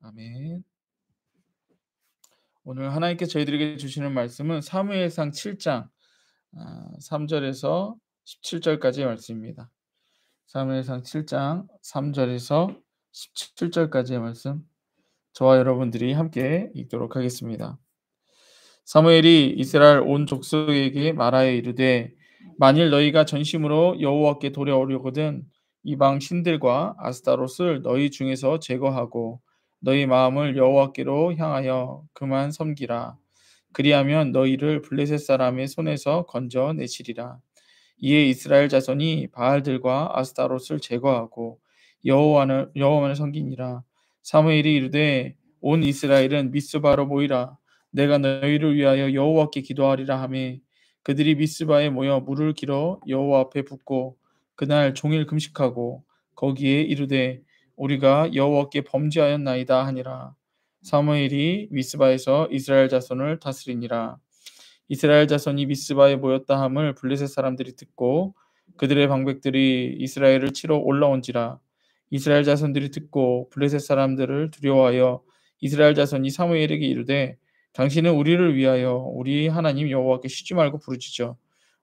아멘. 오늘 하나님께 저희들에게 주시는 말씀은 사무엘상 7장 3절에서 17절까지의 말씀입니다. 사무엘상 7장 3절에서 17절까지의 말씀, 저와 여러분들이 함께 읽도록 하겠습니다. 사무엘이 이스라엘 온 족속에게 말하여 이르되, 만일 너희가 전심으로 여호와께 돌아오려거든 이방 신들과 아스타롯을 너희 중에서 제거하고 너희 마음을 여호와께로 향하여 그만 섬기라. 그리하면 너희를 블레셋 사람의 손에서 건져내시리라. 이에 이스라엘 자손이 바알들과 아스타롯을 제거하고 여호와만을 섬기니라. 사무엘이 이르되, 온 이스라엘은 미스바로 모이라. 내가 너희를 위하여 여호와께 기도하리라 하매 그들이 미스바에 모여 물을 길어 여호와 앞에 붓고 그날 종일 금식하고 거기에 이르되, 우리가 여호와께 범죄하였나이다 하니라. 사무엘이 미스바에서 이스라엘 자손을 다스리니라. 이스라엘 자손이 미스바에 모였다 함을 블레셋 사람들이 듣고 그들의 방백들이 이스라엘을 치러 올라온지라. 이스라엘 자손들이 듣고 블레셋 사람들을 두려워하여 이스라엘 자손이 사무엘에게 이르되, 당신은 우리를 위하여 우리 하나님 여호와께 쉬지 말고 부르짖어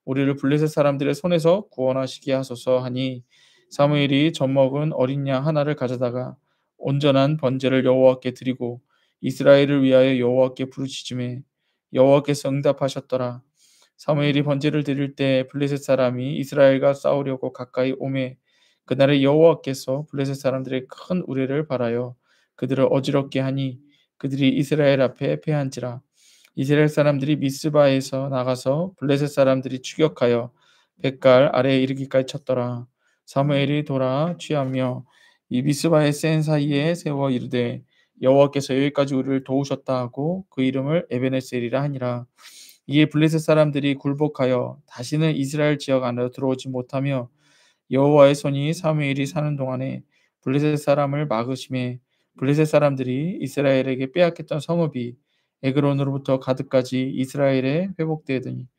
우리를 블레셋 사람들의 손에서 구원하시게 하소서 하니, 사무엘이 젖먹은 어린 양 하나를 가져다가 온전한 번제를 여호와께 드리고 이스라엘을 위하여 여호와께 부르짖음에 여호와께서 응답하셨더라. 사무엘이 번제를 드릴 때 블레셋 사람이 이스라엘과 싸우려고 가까이 오매 그날에 여호와께서 블레셋 사람들의 큰 우레를 발하여 그들을 어지럽게 하니 그들이 이스라엘 앞에 패한지라. 이스라엘 사람들이 미스바에서 나가서 블레셋 사람들이 추격하여 벳갈 아래에 이르기까지 쳤더라. 사무엘이 돌아 취하며 이 미스바의 센 사이에 세워 이르되, 여호와께서 여기까지 우리를 도우셨다 하고 그 이름을 에베네셀이라 하니라. 이에 블레셋 사람들이 굴복하여 다시는 이스라엘 지역 안으로 들어오지 못하며 여호와의 손이 사무엘이 사는 동안에 블레셋 사람을 막으심에 블레셋 사람들이 이스라엘에게 빼앗겼던 성읍이 에그론으로부터 가드까지 이스라엘에 회복되더니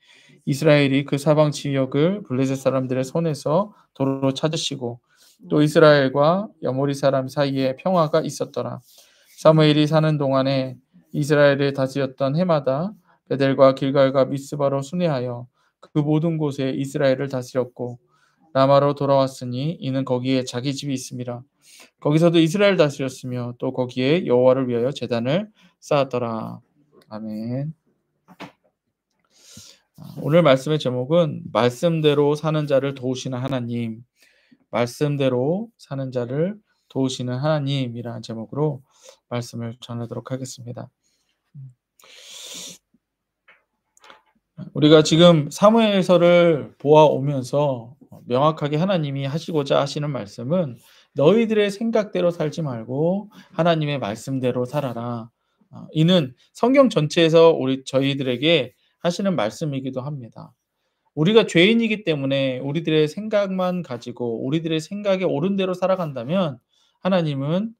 이스라엘이 그 사방 지역을 블레셋 사람들의 손에서 도로 찾으시고 또 이스라엘과 여모리 사람 사이에 평화가 있었더라. 사무엘이 사는 동안에 이스라엘을 다스렸던 해마다 베델과 길갈과 미스바로 순회하여 그 모든 곳에 이스라엘을 다스렸고 라마로 돌아왔으니 이는 거기에 자기 집이 있음이라. 거기서도 이스라엘 다스렸으며 또 거기에 여호와를 위하여 제단을 쌓았더라. 아멘. 오늘 말씀의 제목은 말씀대로 사는 자를 도우시는 하나님, 말씀대로 사는 자를 도우시는 하나님이라는 제목으로 말씀을 전하도록 하겠습니다. 우리가 지금 사무엘서를 보아오면서 명확하게 하나님이 하시고자 하시는 말씀은 너희들의 생각대로 살지 말고 하나님의 말씀대로 살아라. 이는 성경 전체에서 저희들에게 하시는 말씀이기도 합니다. 우리가 죄인이기 때문에 우리들의 생각만 가지고 우리들의 생각에 옳은 대로 살아간다면 하나님은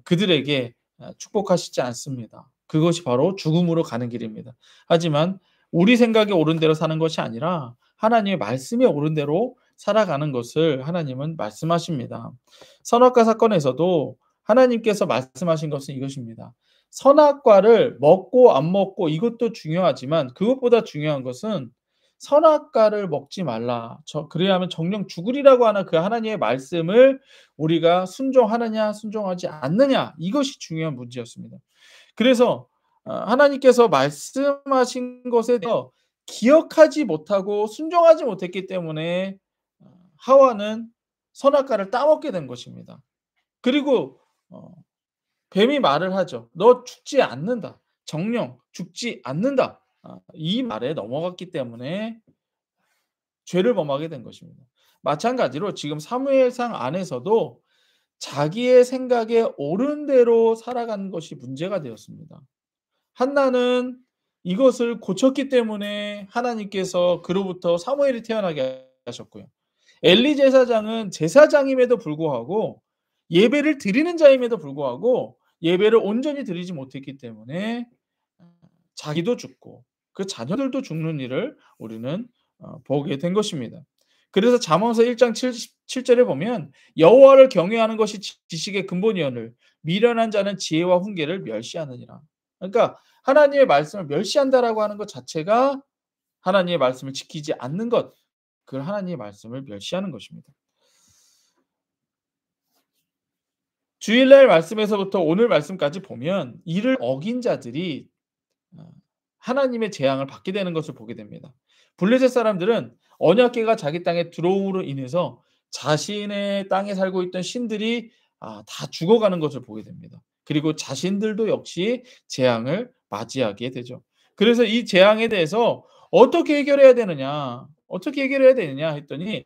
그들에게 축복하시지 않습니다. 그것이 바로 죽음으로 가는 길입니다. 하지만 우리 생각에 옳은 대로 사는 것이 아니라 하나님의 말씀에 옳은 대로 살아가는 것을 하나님은 말씀하십니다. 선악과 사건에서도 하나님께서 말씀하신 것은 이것입니다. 선악과를 먹고 안 먹고 이것도 중요하지만 그것보다 중요한 것은 선악과를 먹지 말라. 그래야 하면 정령 죽으리라고 하는 그 하나님의 말씀을 우리가 순종하느냐 순종하지 않느냐, 이것이 중요한 문제였습니다. 그래서 하나님께서 말씀하신 것에 대해서 기억하지 못하고 순종하지 못했기 때문에 하와는 선악과를 따먹게 된 것입니다. 그리고 뱀이 말을 하죠. 너 죽지 않는다. 정령 죽지 않는다. 이 말에 넘어갔기 때문에 죄를 범하게 된 것입니다. 마찬가지로 지금 사무엘상 안에서도 자기의 생각에 옳은 대로 살아가는 것이 문제가 되었습니다. 한나는 이것을 고쳤기 때문에 하나님께서 그로부터 사무엘이 태어나게 하셨고요. 엘리 제사장은 제사장임에도 불구하고 예배를 드리는 자임에도 불구하고 예배를 온전히 드리지 못했기 때문에 자기도 죽고 그 자녀들도 죽는 일을 우리는 보게 된 것입니다. 그래서 잠언서 1장 7 절에 보면 "여호와를 경외하는 것이 지식의 근본이오늘 미련한 자는 지혜와 훈계를 멸시하느니라." 그러니까 하나님의 말씀을 멸시한다라고 하는 것 자체가 하나님의 말씀을 지키지 않는 것, 그걸 하나님의 말씀을 멸시하는 것입니다. 주일날 말씀에서부터 오늘 말씀까지 보면 이를 어긴 자들이 어 하나님의 재앙을 받게 되는 것을 보게 됩니다. 블레셋 사람들은 언약궤가 자기 땅에 들어옴으로 인해서 자신의 땅에 살고 있던 신들이 다 죽어가는 것을 보게 됩니다. 그리고 자신들도 역시 재앙을 맞이하게 되죠. 그래서 이 재앙에 대해서 어떻게 해결해야 되느냐, 어떻게 해결해야 되느냐 했더니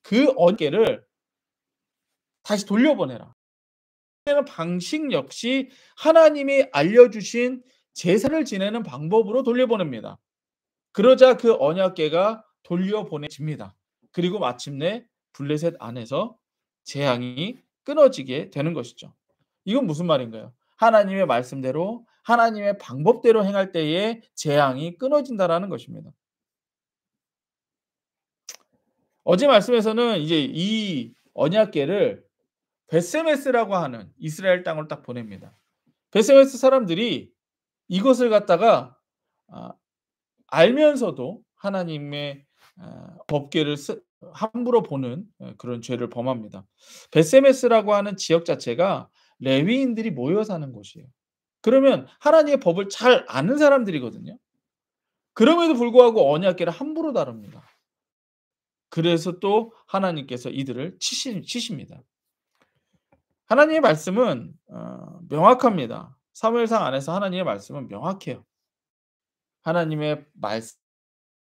그 언약궤를 다시 돌려보내라. 되는 방식 역시 하나님이 알려주신 제사를 지내는 방법으로 돌려보냅니다. 그러자 그 언약궤가 돌려보내집니다. 그리고 마침내 블레셋 안에서 재앙이 끊어지게 되는 것이죠. 이건 무슨 말인가요? 하나님의 말씀대로 하나님의 방법대로 행할 때에 재앙이 끊어진다라는 것입니다. 어제 말씀에서는 이제 이 언약궤를 벳세메스라고 하는 이스라엘 땅으로 딱 보냅니다. 벳세메스 사람들이 이것을 갖다가 아 알면서도 하나님의 법궤를 함부로 보는 그런 죄를 범합니다. 벳세메스라고 하는 지역 자체가 레위인들이 모여 사는 곳이에요. 그러면 하나님의 법을 잘 아는 사람들이거든요. 그럼에도 불구하고 언약궤를 함부로 다룹니다. 그래서 또 하나님께서 이들을 치십니다. 하나님의 말씀은 명확합니다. 사무엘상 안에서 하나님의 말씀은 명확해요. 하나님의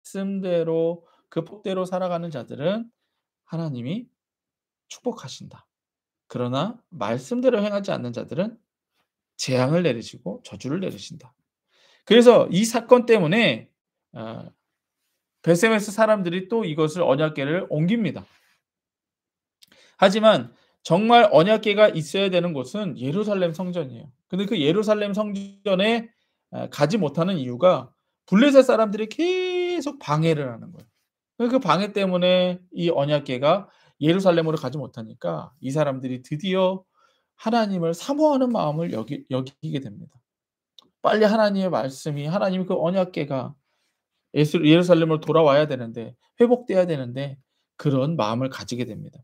말씀대로 그 법대로 살아가는 자들은 하나님이 축복하신다. 그러나 말씀대로 행하지 않는 자들은 재앙을 내리시고 저주를 내리신다. 그래서 이 사건 때문에 어 베세메스 사람들이 또 이것을 언약궤를 옮깁니다. 하지만 정말 언약궤가 있어야 되는 곳은 예루살렘 성전이에요. 근데 그 예루살렘 성전에 가지 못하는 이유가 블레셋 사람들이 계속 방해를 하는 거예요. 그 방해 때문에 이 언약궤가 예루살렘으로 가지 못하니까 이 사람들이 드디어 하나님을 사모하는 마음을 여기게 됩니다. 빨리 하나님의 말씀이 하나님 그 언약궤가 예루살렘으로 돌아와야 되는데 회복돼야 되는데 그런 마음을 가지게 됩니다.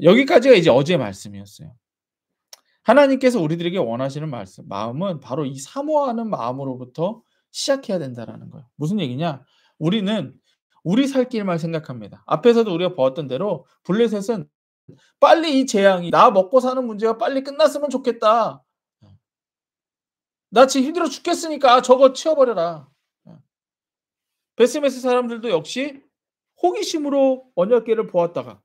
여기까지가 이제 어제 말씀이었어요. 하나님께서 우리들에게 원하시는 마음은 바로 이 사모하는 마음으로부터 시작해야 된다라는 거예요. 무슨 얘기냐? 우리는 우리 살 길만 생각합니다. 앞에서도 우리가 보았던 대로 블레셋은 빨리 이 재앙이 나 먹고 사는 문제가 빨리 끝났으면 좋겠다. 나 지금 힘들어 죽겠으니까 저거 치워버려라. 베스메스 사람들도 역시 호기심으로 언약궤를 보았다가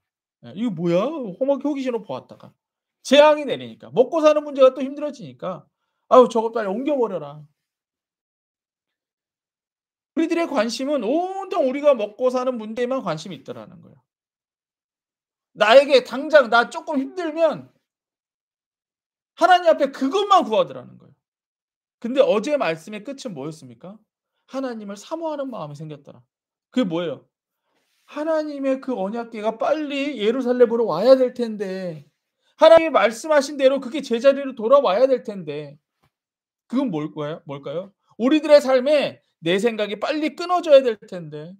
이거 뭐야? 호기심으로 보았다가 재앙이 내리니까 먹고 사는 문제가 또 힘들어지니까 아유 저거 빨리 옮겨버려라. 우리들의 관심은 온통 우리가 먹고 사는 문제에만 관심이 있더라는 거예요. 나에게 당장 나 쪼끔 힘들면 하나님 앞에 그것만 구하더라는 거예요. 근데 어제 말씀의 끝은 뭐였습니까? 하나님을 사모하는 마음이 생겼더라. 그게 뭐예요? 하나님의 그 언약궤가 빨리 예루살렘으로 와야 될 텐데 하나님이 말씀하신 대로 그게 제자리로 돌아와야 될 텐데 그건 뭘까요? 우리들의 삶에 내 생각이 빨리 끊어져야 될 텐데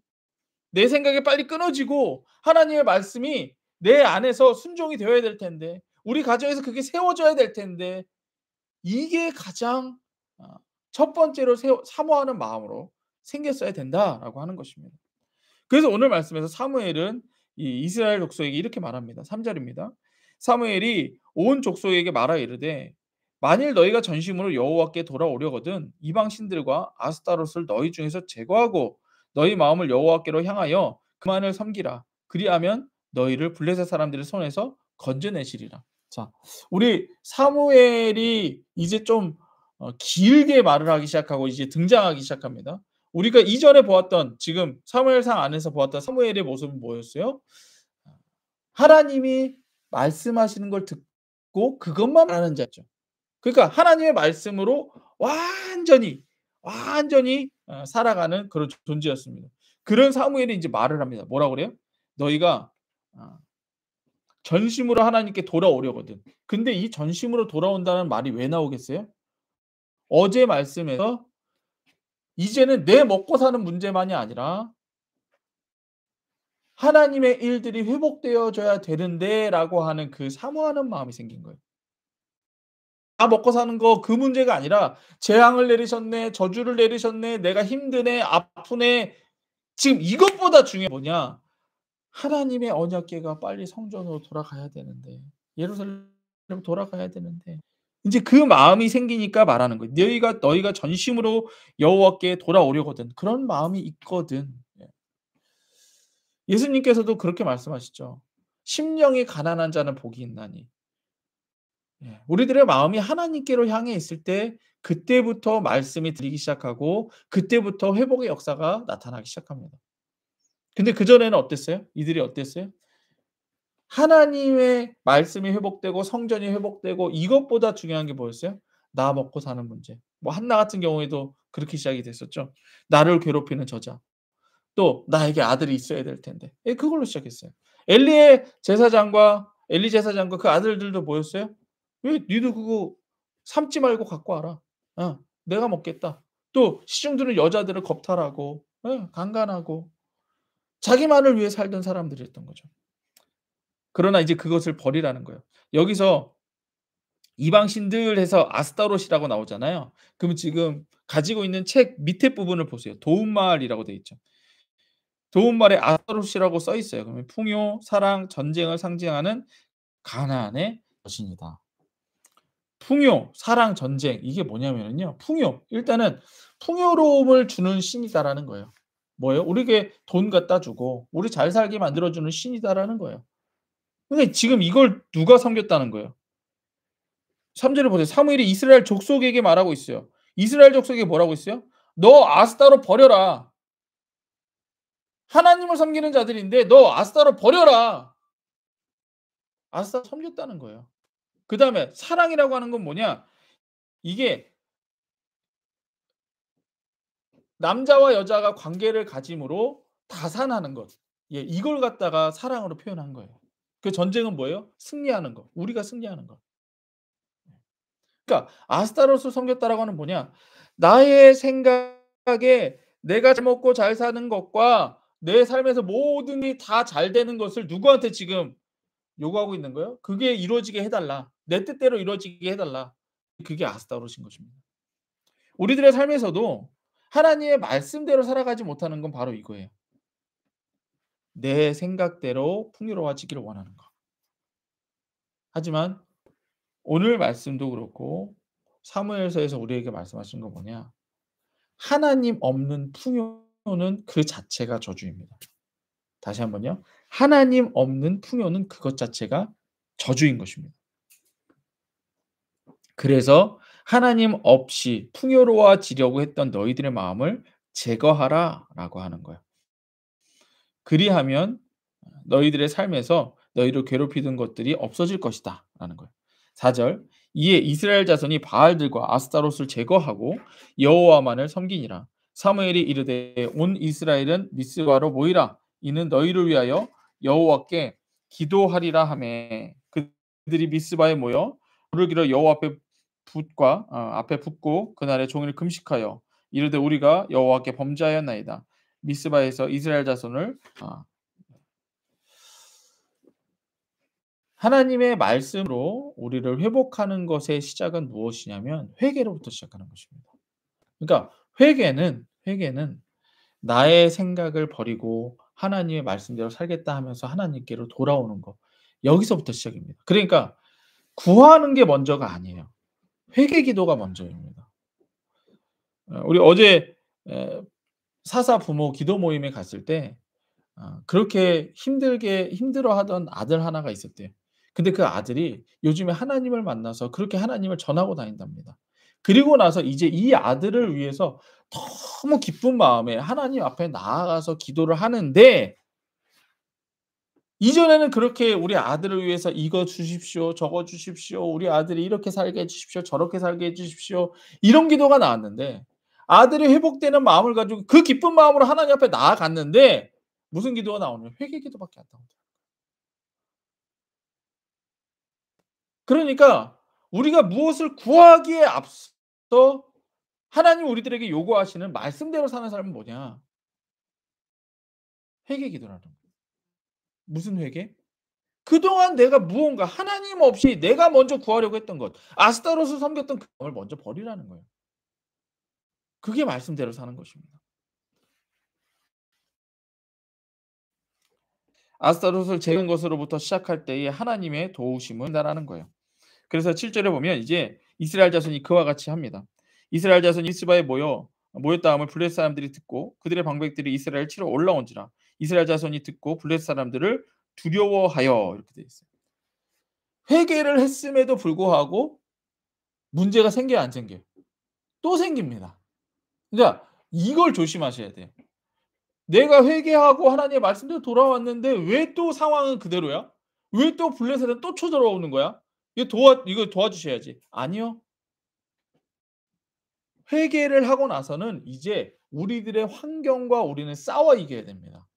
내 생각이 빨리 끊어지고 하나님의 말씀이 내 안에서 순종이 되어야 될 텐데 우리 가정에서 그게 세워져야 될 텐데 이게 가장 첫 번째로 사모하는 마음으로 생겼어야 된다라고 하는 것입니다. 그래서 오늘 말씀에서 사무엘은 이 이스라엘 족속에게 이렇게 말합니다. 3 절입니다. 사무엘이 온 족속에게 말하 이르되 만일 너희가 전심으로 여호와께 돌아오려거든 이방 신들과 아스타롯을 너희 중에서 제거하고 너희 마음을 여호와께로 향하여 그만을 섬기라. 그리하면 너희를 블레셋 사람들의 손에서 건져내시리라. 자, 우리 사무엘이 이제 좀 길게 말을 하기 시작하고 이제 등장하기 시작합니다. 우리가 이전에 보았던 지금 사무엘상 안에서 보았던 사무엘의 모습은 뭐였어요? 하나님이 말씀하시는 걸 듣고 그것만 하는 자죠. 그러니까 하나님의 말씀으로 완전히 살아가는 그런 존재였습니다. 그런 사무엘이 이제 말을 합니다. 뭐라고 그래요? 너희가 아 전심으로 하나님께 돌아오려거든. 근데 이 전심으로 돌아온다는 말이 왜 나오겠어요? 어제 말씀에서 이제는 내 먹고 사는 문제만이 아니라 하나님의 일들이 회복되어져야 되는데라고 하는 그 사모하는 마음이 생긴 거예요. 나 먹고 사는 거 그 문제가 아니라 재앙을 내리셨네, 저주를 내리셨네, 내가 힘드네, 아프네. 지금 이것보다 중요한 게 뭐냐? 하나님의 언약궤가 빨리 성전으로 돌아가야 되는데, 예루살렘으로 돌아가야 되는데, 인제 그 마음이 생기니까 말하는 거예요. 너희가 전심으로 여호와께 돌아오려거든. 그런 마음이 있거든. 예. 예수님께서도 그렇게 말씀하시죠. 심령이 가난한 자는 복이 있나니. 예. 우리들의 마음이 하나님께로 향해 있을 때 그때부터 말씀이 들리기 시작하고 그때부터 회복의 역사가 나타나기 시작합니다. 근데 그전에는 어땠어요? 이들이 어땠어요? 하나님의 말씀이 회복되고 성전이 회복되고 이것보다 중요한 게 뭐였어요? 나 먹고 사는 문제. 뭐 한나 같은 경우에도 그렇게 시작이 됐었죠. 나를 괴롭히는 저자. 또 나에게 아들이 있어야 될 텐데. 예, 그걸로 시작했어요. 엘리 제사장과 그 아들들도 뭐였어요? "왜 니도 그거 삶지 말고 갖고 와라. 내가 먹겠다." 또 시중드는 여자들을 겁탈하고 강간하고 자기만을 위해 살던 사람들이었던 거죠. 그러나 이제 그것을 버리라는 거예요. 여기서 이방 신들 해서 아스타롯이라고 나오잖아요. 그러면 지금 가지고 있는 책 밑에 부분을 보세요. 도움말이라고 되어 있죠. 도움말에 아스타롯이라고 써 있어요. 그러면 풍요, 사랑, 전쟁을 상징하는 가나안의 여신이다. 풍요, 사랑, 전쟁 이게 뭐냐면은요. 풍요. 일단은 풍요로움을 주는 신이다라는 거예요. 뭐예요? 우리에게 돈 갖다 주고 우리 잘 살게 만들어 주는 신이다라는 거예요. 근데 지금 이걸 누가 섬겼다는 거예요? 3 절에 보세요. 사무엘이 이스라엘 족속에게 말하고 있어요. 이스라엘 족속에게 뭐라고 있어요? "너 아스타롯 버려라. 하나님을 섬기는 자들인데 너 아스타롯 버려라." 아스타롯 섬겼다는 거예요. 그다음에 사랑이라고 하는 건 뭐냐? 이게 남자와 여자가 관계를 가짐으로 다산하는 것. 예, 이걸 갖다가 사랑으로 표현한 거예요. 그 전쟁은 뭐예요? 승리하는 거. 우리가 승리하는 거. 그러니까 아스타롯을 섬겼다라고 하는 뭐냐? 나의 생각에 내가 잘 먹고 잘 사는 것과 내 삶에서 모든 게 다 잘 되는 것을 누구한테 지금 요구하고 있는 거예요? "그게 이루어지게 해 달라. 내 뜻대로 이루어지게 해 달라." 그게 아스타롯인 것입니다. 우리들의 삶에서도 하나님의 말씀대로 살아가지 못하는 건 바로 이거예요. 내 생각대로 풍요로워지기를 원하는 거. 하지만 오늘 말씀도 그렇고 사무엘서에서 우리에게 말씀하시는 건 뭐냐? 하나님 없는 풍요는 그 자체가 저주입니다. 다시 한번요. 하나님 없는 풍요는 그것 자체가 저주인 것입니다. 그래서 "하나님 없이 풍요로워지려고 했던 너희들의 마음을 제거하라."라고 하는 거예요. 그리하면 너희들의 삶에서 너희를 괴롭히던 것들이 없어질 것이다라는 거예요. 4 절. 이에 이스라엘 자손이 바알들과 아스타롯을 제거하고 여호와만을 섬기니라. 사무엘이 이르되 온 이스라엘은 미스바로 모이라. 이는 너희를 위하여 여호와께 기도하리라 하매 그들이 미스바에 모여 부르기로 여호와 앞에 붙고 그날에 종일 금식하여 이르되 우리가 여호와께 범죄하였나이다. 미스바에서 이스라엘 자손을 하나님의 말씀으로 우리를 회복하는 것의 시작은 무엇이냐면 회개로부터 시작하는 것입니다. 그러니까 회개는 나의 생각을 버리고 하나님의 말씀대로 살겠다 하면서 하나님께로 돌아오는 것. 여기서부터 시작입니다. 그러니까 구하는 게 먼저가 아니에요. 회개 기도가 먼저입니다. 우리 어제 사사 부모 기도 모임에 갔을 때 그렇게 힘들어하던 아들 하나가 있었대요. 근데 그 아들이 요즘에 하나님을 만나서 그렇게 하나님을 전하고 다닌답니다. 그리고 나서 이제 이 아들을 위해서 너무 기쁜 마음에 하나님 앞에 나아가서 기도를 하는데 이전에는 그렇게 "우리 아들을 위해서 이거 주십시오. 저거 주십시오. 우리 아들이 이렇게 살게 해 주십시오. 저렇게 살게 해 주십시오." 이런 기도가 나왔는데 아들이 회복되는 마음을 가지고 그 기쁜 마음으로 하나님 앞에 나아갔는데 무슨 기도가 나오냐면 회개 기도밖에 안 나온다. 그러니까 우리가 무엇을 구하기에 앞서 하나님이 우리들에게 요구하시는 말씀대로 사는 삶은 뭐냐? 회개 기도라는 거예요. 무슨 회개? 그동안 내가 무언가 하나님 없이 내가 먼저 구하려고 했던 것, 아스타롯을 섬겼던 그 마음을 먼저 버리라는 거예요. 그게 말씀대로 사는 것입니다. 아스타롯을 제은 것으로부터 시작할 때에 하나님의 도우심을 받는다라는 거예요. 그래서 7 절에 보면 이제 이스라엘 자손이 그와 같이 합니다. 이스라엘 자손이 미스바에 모였다함을 블레셋 사람들이 듣고 그들의 방백들이 이스라엘을 치러 올라온지라 이스라엘 자손이 듣고 블레셋 사람들을 두려워하여 이렇게 되어 있어요. 회개를 했음에도 불구하고 문제가 생겨요, 안 생겨요? 또 생깁니다. 그러니까 이걸 조심하셔야 돼요. 내가 회개하고 하나님의 말씀대로 돌아왔는데 왜 또 상황은 그대로야? 왜 또 블레셋은 또 쳐들어오는 거야? 이거 도와주셔야지. 아니요. 회개를 하고 나서는 이제 우리들의 환경과 우리는 싸워 이겨야 됩니다.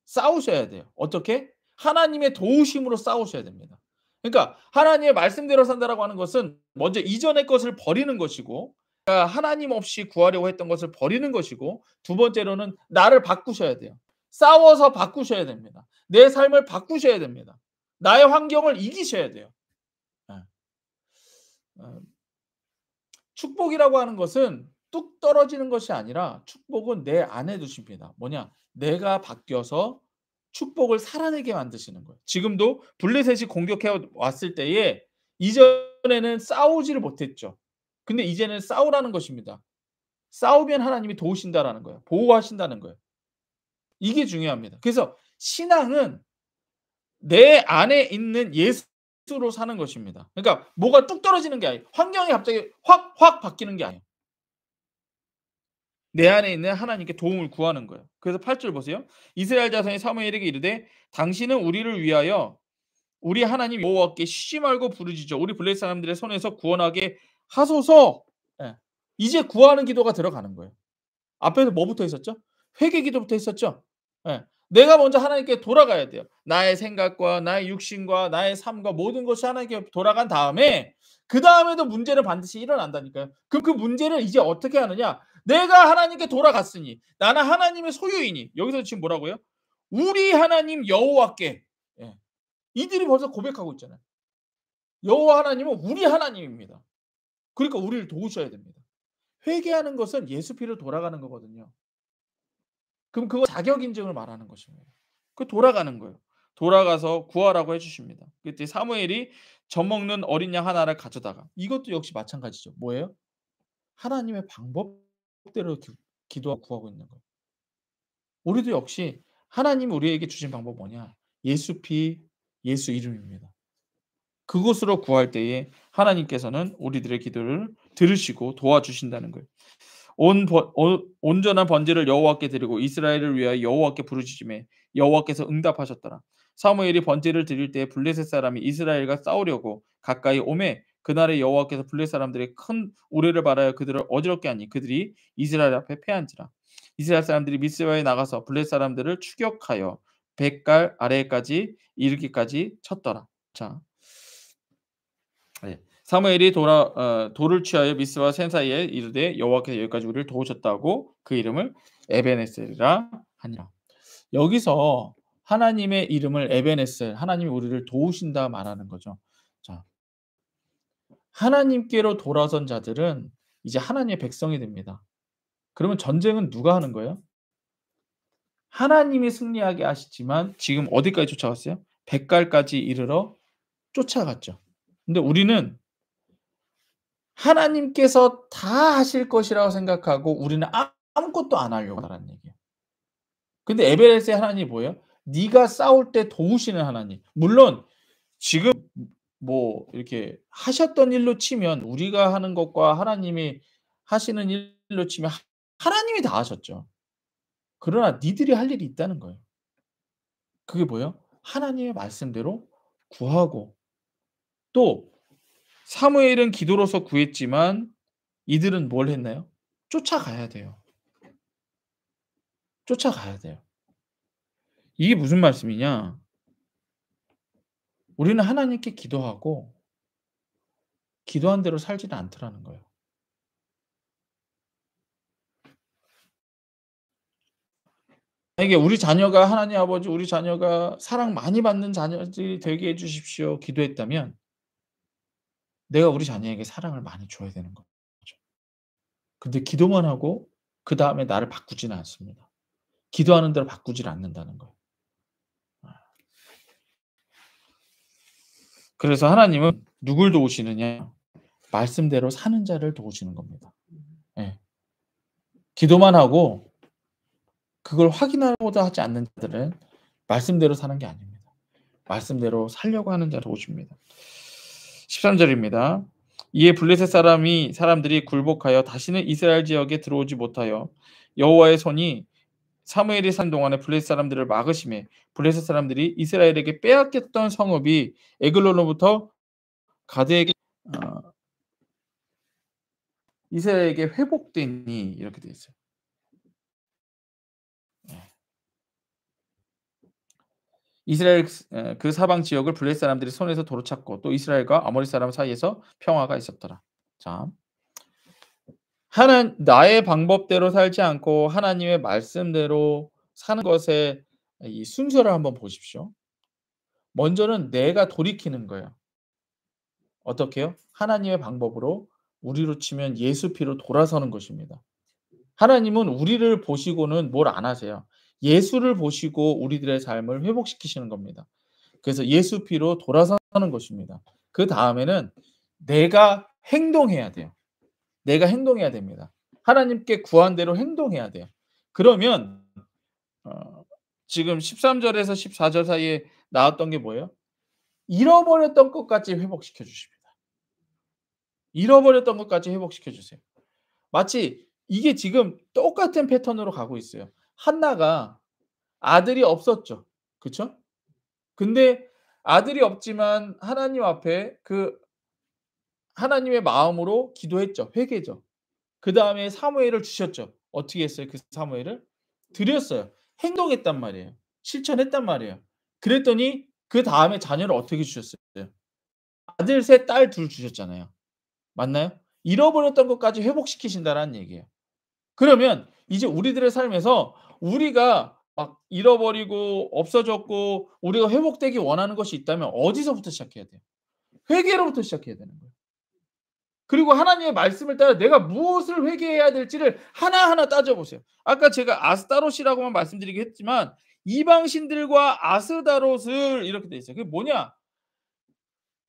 싸우셔야 돼요. 어떻게? 하나님의 도우심으로 싸우셔야 됩니다. 그러니까 하나님의 말씀대로 산다라고 하는 것은 먼저 이전의 것을 버리는 것이고, 그러니까 하나님 없이 구하려고 했던 것을 버리는 것이고, 두 번째로는 나를 바꾸셔야 돼요. 싸워서 바꾸셔야 됩니다. 내 삶을 바꾸셔야 됩니다. 나의 환경을 이기셔야 돼요. 예. 어 축복이라고 하는 것은 뚝 떨어지는 것이 아니라 축복은 내 안에 두십니다. 뭐냐? 내가 바뀌어서 축복을 살아내게 만드시는 거예요. 지금도 블레셋이 공격해 왔을 때에 이전에는 싸우지를 못했죠. 근데 이제는 싸우라는 것입니다. 싸우면 하나님이 도우신다라는 거예요. 보호하신다는 거예요. 이게 중요합니다. 그래서 신앙은 내 안에 있는 예수로 사는 것입니다. 그러니까 뭐가 뚝 떨어지는 게 아니에요. 환경이 갑자기 확 바뀌는 게 아니에요. 내 안에 있는 하나님께 도움을 구하는 거예요. 그래서 8절 보세요. 이스라엘 자손이 사무엘에게 이르되 당신은 우리를 위하여 우리 하나님 여호와께 쉬지 말고 부르짖어 우리 블레셋 사람들의 손에서 구원하게 하소서. 예. 이제 구하는 기도가 들어가는 거예요. 앞에서 뭐부터 있었죠? 회개 기도부터 있었죠. 예. 내가 먼저 하나님께 돌아가야 돼요. 나의 생각과 나의 육신과 나의 삶과 모든 것이 하나님께 돌아간 다음에 그다음에도 문제는 반드시 일어난다니까요. 그럼 그 문제를 이제 어떻게 하느냐? 내가 하나님께 돌아갔으니 나는 하나님의 소유이니 여기서 지금 뭐라고요? 우리 하나님 여호와께 예. 이들이 벌써 고백하고 있잖아요. 여호와 하나님은 우리 하나님입니다. 그러니까 우리를 도우셔야 됩니다. 회개하는 것은 예수 피로 돌아가는 거거든요. 그럼 그거 자격 인증을 말하는 것입니다. 그 돌아가는 거예요. 돌아가서 구하라고 해 주십니다. 그때 사무엘이 젖 먹는 어린 양 하나를 가져다가 이것도 역시 마찬가지죠. 뭐예요? 하나님의 방법대로 기도하고 구하고 있는 거예요. 우리도 역시 하나님이 우리에게 주신 방법 뭐냐? 예수 피, 예수 이름입니다. 그곳으로 구할 때에 하나님께서는 우리들의 기도를 들으시고 도와주신다는 거예요. 온전한 번제를 여호와께 드리고 이스라엘을 위하여 여호와께 부르짖음에 여호와께서 응답하셨더라. 사무엘이 번제를 드릴 때 블레셋 사람이 이스라엘과 싸우려고 가까이 오매 그날에 여호와께서 블레셋 사람들의 큰 우레를 발하여 그들을 어지럽게 하니 그들이 이스라엘 앞에 패한지라. 이스라엘 사람들이 미스바에 나가서 블레셋 사람들을 추격하여 벳갈 아래까지 이르기까지 쳤더라. 자, 네. 사무엘이 돌을 취하여 미스와 센 사이에 이르되 여호와께서 여기까지 우리를 도우셨다고 그 이름을 에베네셀이라 하니라. 여기서 하나님의 이름을 에베네셀, 하나님이 우리를 도우신다 말하는 거죠. 자, 하나님께로 돌아선 자들은 이제 하나님의 백성이 됩니다. 그러면 전쟁은 누가 하는 거예요? 하나님이 승리하게 하시지만 지금 어디까지 쫓아갔어요? 벳갈까지 이르러 쫓아갔죠. 근데 우리는 하나님께서 다 하실 것이라고 생각하고 우리는 아무것도 안 하려고 한다는 얘기예요. 근데 에베레스의 하나님이 뭐예요? 네가 싸울 때 도우시는 하나님. 물론 지금 뭐 이렇게 하셨던 일로 치면 우리가 하는 것과 하나님이 하시는 일로 치면 하나님이 다 하셨죠. 그러나 니들이 할 일이 있다는 거예요. 그게 뭐예요? 하나님의 말씀대로 구하고 또 사무엘은 기도로서 구했지만 이들은 뭘 했나요? 쫓아가야 돼요. 쫓아가야 돼요. 이게 무슨 말씀이냐? 우리는 하나님께 기도하고 기도한 대로 살지는 않더라는 거예요. 만약에 우리 자녀가 하나님 아버지 우리 자녀가 사랑 많이 받는 자녀들이 되게 해 주십시오 기도했다면 내가 우리 자녀에게 사랑을 많이 줘야 되는 거죠. 근데 기도만 하고 그다음에 나를 바꾸지는 않습니다. 기도하는 대로 바꾸질 않는다는 거예요. 그래서 하나님은 누굴 도우시느냐? 말씀대로 사는 자를 도우시는 겁니다. 예. 기도만 하고 그걸 확인하고자 하지 않는 자들은 말씀대로 사는 게 아닙니다. 말씀대로 살려고 하는 자를 도우십니다. 13 절입니다. 이에 블레셋 사람들이 굴복하여 다시는 이스라엘 지역에 들어오지 못하여 여호와의 손이 사무엘이 산 동안에 블레셋 사람들을 막으심에 블레셋 사람들이 이스라엘에게 빼앗겼던 성읍이 에글론으로부터 가드에게 이스라엘에게 회복되니 이렇게 되어 있어요. 이스라엘 그 사방 지역을 블레셋 사람들이 손에서 도로 찾고 또 이스라엘과 아모리 사람 사이에서 평화가 있었더라. 자, 나의 방법대로 살지 않고 하나님의 말씀대로 사는 것의 이 순서를 한번 보십시오. 먼저는 내가 돌이키는 거예요. 어떻게요? 하나님의 방법으로 우리로 치면 예수 피로 돌아서는 것입니다. 하나님은 우리를 보시고는 뭘 안 하세요. 예수를 보시고 우리들의 삶을 회복시키시는 겁니다. 그래서 예수 피로 돌아서는 것입니다. 그다음에는 내가 행동해야 돼요. 내가 행동해야 됩니다. 하나님께 구한 대로 행동해야 돼요. 그러면 지금 13 절에서 14절 사이에 나왔던 게 뭐예요? 잃어버렸던 것까지 회복시켜 주십니다. 잃어버렸던 것까지 회복시켜 주세요. 마치 이게 지금 똑같은 패턴으로 가고 있어요. 한나가 아들이 없었죠. 그쵸? 근데 아들이 없지만 하나님 앞에 그 하나님의 마음으로 기도했죠. 회개죠. 그다음에 사무엘을 주셨죠. 어떻게 했어요? 그 사무엘을? 드렸어요. 행동했단 말이에요. 실천했단 말이에요. 그랬더니 그다음에 자녀를 어떻게 주셨어요? 아들 셋, 딸 둘 주셨잖아요. 맞나요? 잃어버렸던 것까지 회복시키신다라는 얘기예요. 그러면 이제 우리들의 삶에서 우리가 막 잃어버리고 없어졌고 우리가 회복되기 원하는 것이 있다면 어디서부터 시작해야 돼요? 회개로부터 시작해야 되는 거예요. 그리고 하나님의 말씀을 따라 내가 무엇을 회개해야 될지를 하나하나 따져 보세요. 아까 제가 아스타롯이라고만 말씀드리긴 했지만 이방 신들과 아스다롯을 이렇게 돼 있어요. 그게 뭐냐?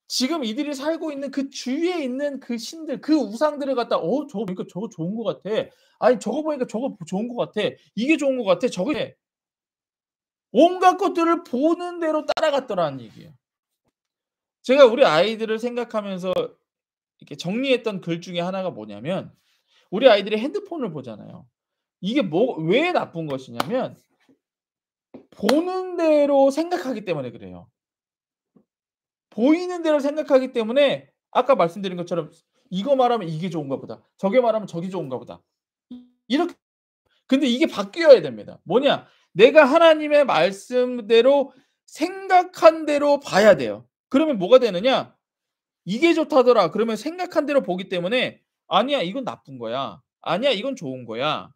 지금 이들이 살고 있는 그 주위에 있는 그 신들, 그 우상들을 갖다 저거 보니까 저거 좋은 것 같아. 아니 저거 보니까 저거 좋은 것 같아. 이게 좋은 것 같아. 저게 온갖 것들을 보는 대로 따라갔더라는 얘기예요. 제가 우리 아이들을 생각하면서 이렇게 정리했던 글 중에 하나가 뭐냐면 우리 아이들이 핸드폰을 보잖아요. 이게 왜 나쁜 것이냐면 보는 대로 생각하기 때문에 그래요. 보이는 대로 생각하기 때문에 아까 말씀드린 것처럼 '이거 말하면 이게 좋은가 보다. 저게 말하면 저게 좋은가 보다.' 이렇게 근데 이게 바뀌어야 됩니다. 뭐냐? 내가 하나님의 말씀대로 생각한 대로 봐야 돼요. 그러면 뭐가 되느냐? '이게 좋다더라.' 그러면 생각한 대로 보기 때문에 '아니야. 이건 나쁜 거야. 아니야. 이건 좋은 거야.'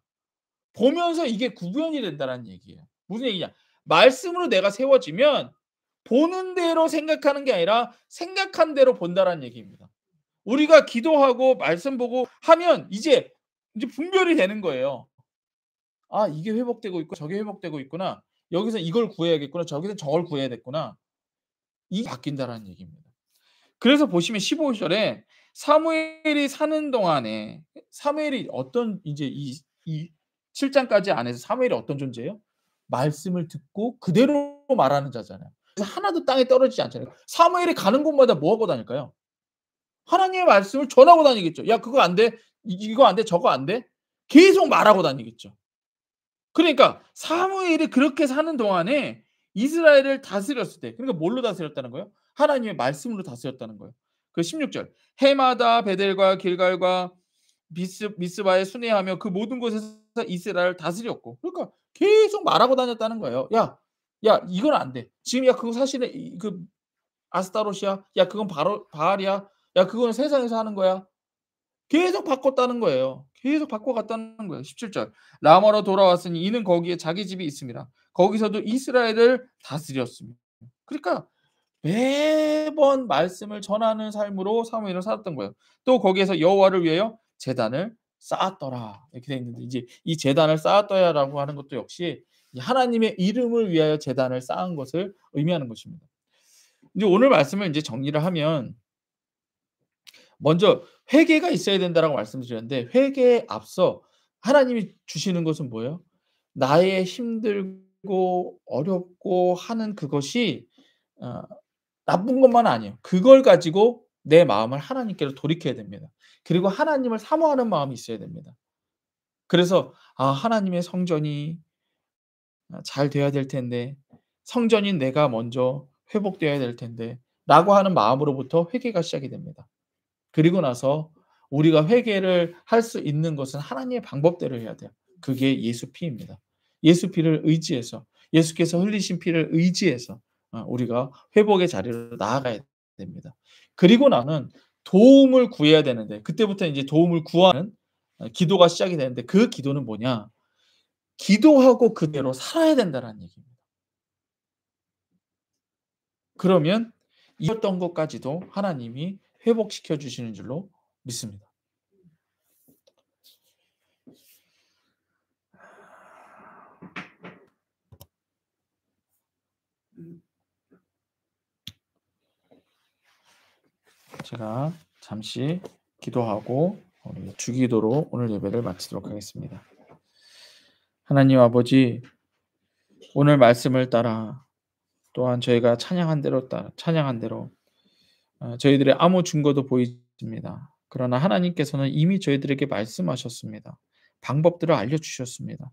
보면서 이게 구별이 된다라는 얘기예요. 무슨 얘기냐? 말씀으로 내가 세워지면 보는 대로 생각하는 게 아니라 생각한 대로 본다라는 얘기입니다. 우리가 기도하고 말씀 보고 하면 이제 분별이 되는 거예요. '아 이게 회복되고 있고 저게 회복되고 있구나. 여기서 이걸 구해야겠구나. 저기서 저걸 구해야겠구나.' 이게 바뀐다라는 얘기입니다. 그래서 보시면 15 절에 사무엘이 사는 동안에 사무엘이 어떤 인제 이 7 장까지 안에서 사무엘이 어떤 존재예요? 말씀을 듣고 그대로 말하는 자잖아요. 그래서 하나도 땅에 떨어지지 않잖아요. 사무엘이 가는 곳마다 뭐 하고 다닐까요? 하나님의 말씀을 전하고 다니겠죠. "야 그거 안 돼. 이거 안 돼. 저거 안 돼." 계속 말하고 다니겠죠. 그러니까 사무엘이 그렇게 사는 동안에 이스라엘을 다스렸을 때 그러니까 뭘로 다스렸다는 거예요? 하나님의 말씀으로 다스렸다는 거예요. 그 16 절. 해마다 베델과 길갈과 미스바에 순회하며 그 모든 곳에서 이스라엘을 다스렸고, 그러니까 계속 말하고 다녔다는 거예요. "야, 야 이건 안 돼. 지금 야 그거 사실은 아스타롯이야. 야 그건 바로 바알이야. 야 그거는 세상에서 하는 거야." 계속 바꿨다는 거예요. 계속 바꿔갔다는 거예요. 17절. 라마로 돌아왔으니 이는 거기에 자기 집이 있습니다. 거기서도 이스라엘을 다스렸습니다. 그러니까 매번 말씀을 전하는 삶으로 사무엘은 살았던 거예요. 또 거기에서 여호와를 위하여 제단을 쌓았더라. 이렇게 돼 있는데, 이제 이 제단을 쌓았더라라고 하는 것도 역시 이 하나님의 이름을 위하여 제단을 쌓은 것을 의미하는 것입니다. 이제 오늘 말씀을 이제 정리를 하면, 먼저 회개가 있어야 된다라고 말씀드렸는데, 회개에 앞서 하나님이 주시는 것은 뭐예요? 나의 힘들고 어렵고 하는 그것이 어 나쁜 것만은 아니에요. 그걸 가지고 내 마음을 하나님께로 돌이켜야 됩니다. 그리고 하나님을 사모하는 마음이 있어야 됩니다. 그래서 하나님의 성전이 잘 돼야 될 텐데, 성전인 내가 먼저 회복되어야 될 텐데라고 하는 마음으로부터 회개가 시작이 됩니다. 그리고 나서 우리가 회개를 할 수 있는 것은 하나님의 방법대로 해야 돼요. 그게 예수 피입니다. 예수 피를 의지해서, 예수께서 흘리신 피를 의지해서 우리가 회복의 자리로 나아가야 됩니다. 그리고 나는 도움을 구해야 되는데, 그때부터 인제 도움을 구하는 기도가 시작이 되는데, 그 기도는 뭐냐? 기도하고 그대로 살아야 된다라는 얘기입니다. 그러면 잃었던 것까지도 하나님이 회복시켜 주시는 줄로 믿습니다. 제가 잠시 기도하고 우리 주기도로 오늘 예배를 마치도록 하겠습니다. 하나님 아버지, 오늘 말씀을 따라 또한 저희가 찬양한 대로 저희들의 아무 증거도 보이십니다. 그러나 하나님께서는 이미 저희들에게 말씀하셨습니다. 방법들을 알려주셨습니다.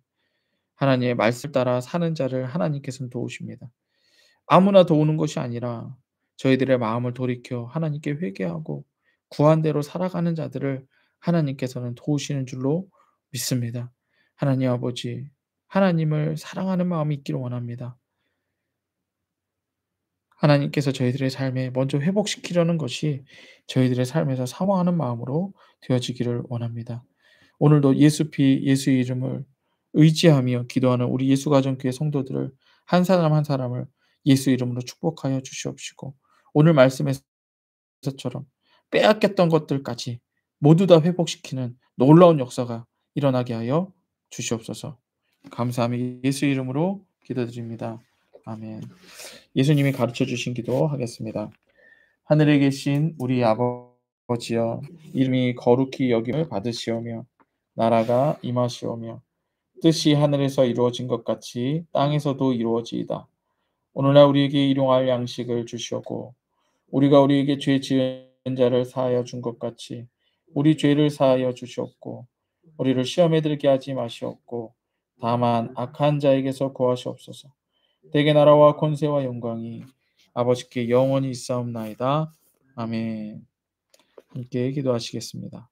하나님의 말씀 따라 사는 자를 하나님께서는 도우십니다. 아무나 도우는 것이 아니라 저희들의 마음을 돌이켜 하나님께 회개하고 구한 대로 살아가는 자들을 하나님께서는 도우시는 줄로 믿습니다. 하나님 아버지, 하나님을 사랑하는 마음이 있기를 원합니다. 하나님께서 저희들의 삶에 먼저 회복시키려는 것이 저희들의 삶에서 사모하는 마음으로 되어지기를 원합니다. 오늘도 예수 피 예수의 이름을 의지하며 기도하는 우리 예수가정교회 성도들을 한 사람 한 사람을 예수 이름으로 축복하여 주시옵시고, 오늘 말씀에서처럼 빼앗겼던 것들까지 모두 다 회복시키는 놀라운 역사가 일어나게 하여 주시옵소서. 감사하며 예수 이름으로 기도드립니다. 아멘. 예수님이 가르쳐 주신 기도하겠습니다. 하늘에 계신 우리 아버지여, 이름이 거룩히 여김을 받으시오며 나라가 임하시오며 뜻이 하늘에서 이루어진 것 같이 땅에서도 이루어지이다. 오늘날 우리에게 일용할 양식을 주시옵고, 우리가 우리에게 죄 지은 자를 사하여 준 것 같이 우리 죄를 사하여 주시옵고, 우리를 시험에 들게 하지 마시옵고 다만 악한 자에게서 구하시옵소서. 대개 나라와 권세와 영광이 아버지께 영원히 있사옵나이다. 아멘. 함께 기도하시겠습니다.